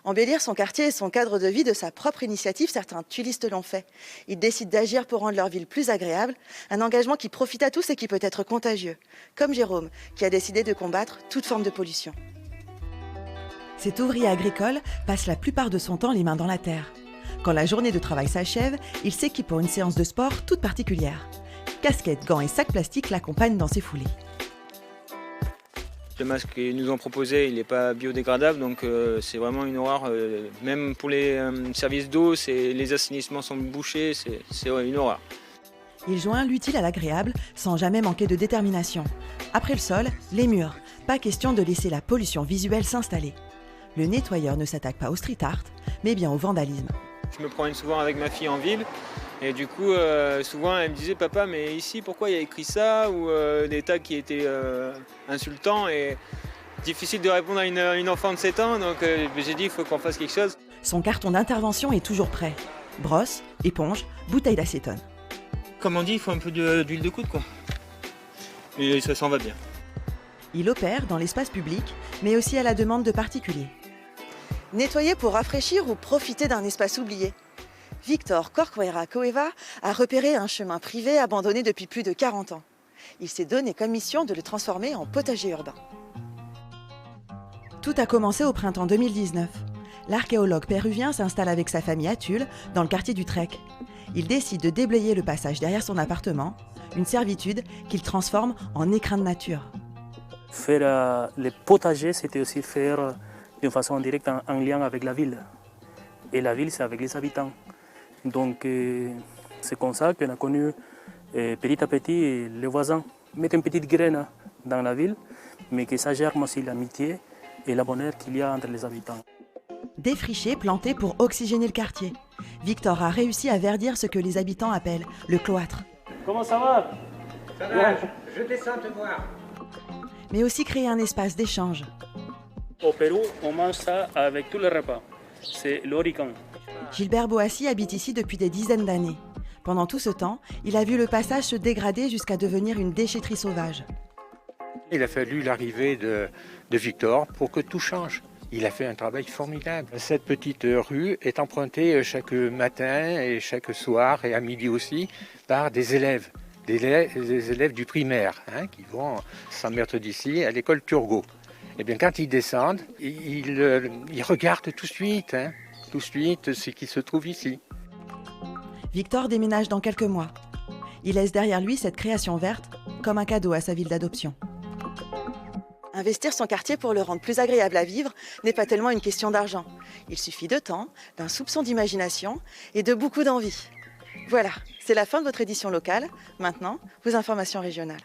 Embellir son quartier et son cadre de vie de sa propre initiative, certains tuilistes l'ont fait. Ils décident d'agir pour rendre leur ville plus agréable, un engagement qui profite à tous et qui peut être contagieux. Comme Jérôme, qui a décidé de combattre toute forme de pollution. Cet ouvrier agricole passe la plupart de son temps les mains dans la terre. Quand la journée de travail s'achève, il s'équipe pour une séance de sport toute particulière. Casquette, gants et sacs plastiques l'accompagnent dans ses foulées. Le masque qu'ils nous ont proposé, il n'est pas biodégradable, donc c'est vraiment une horreur. Même pour les services d'eau, les assainissements sont bouchés, c'est une horreur. Il joint l'utile à l'agréable sans jamais manquer de détermination. Après le sol, les murs. Pas question de laisser la pollution visuelle s'installer. Le nettoyeur ne s'attaque pas au street art, mais bien au vandalisme. Je me promène souvent avec ma fille en ville et du coup souvent elle me disait papa mais ici pourquoi il y a écrit ça ou des tags qui étaient insultants et difficile de répondre à une enfant de 7 ans donc j'ai dit il faut qu'on fasse quelque chose. Son carton d'intervention est toujours prêt. Brosse, éponge, bouteille d'acétone. Comme on dit il faut un peu d'huile de coude quoi. Et ça s'en va bien. Il opère dans l'espace public mais aussi à la demande de particuliers. Nettoyer pour rafraîchir ou profiter d'un espace oublié. Victor Corcuera Cueva a repéré un chemin privé abandonné depuis plus de 40 ans. Il s'est donné comme mission de le transformer en potager urbain. Tout a commencé au printemps 2019. L'archéologue péruvien s'installe avec sa famille à Tulle, dans le quartier du Trek. Il décide de déblayer le passage derrière son appartement, une servitude qu'il transforme en écrin de nature. Faire les potagers, c'était aussi faire d'une façon directe en lien avec la ville. Et la ville, c'est avec les habitants. Donc c'est comme ça qu'on a connu petit à petit les voisins. Mettre une petite graine dans la ville, mais que ça germe aussi l'amitié et la bonheur qu'il y a entre les habitants. Défriché, planté pour oxygéner le quartier. Victor a réussi à verdir ce que les habitants appellent le cloître. Comment ça va? Ça va, je descends te voir. Mais aussi créer un espace d'échange. Au Pérou, on mange ça avec tous les repas. C'est l'orican. Gilbert Boassi habite ici depuis des dizaines d'années. Pendant tout ce temps, il a vu le passage se dégrader jusqu'à devenir une déchetterie sauvage. Il a fallu l'arrivée de Victor pour que tout change. Il a fait un travail formidable. Cette petite rue est empruntée chaque matin et chaque soir et à midi aussi par des élèves du primaire qui vont 100 mètres d'ici à l'école Turgot. Et bien quand ils descendent, ils regardent tout de suite ce qui se trouve ici. Victor déménage dans quelques mois. Il laisse derrière lui cette création verte comme un cadeau à sa ville d'adoption. Investir son quartier pour le rendre plus agréable à vivre n'est pas tellement une question d'argent. Il suffit de temps, d'un soupçon d'imagination et de beaucoup d'envie. Voilà, c'est la fin de votre édition locale. Maintenant, vos informations régionales.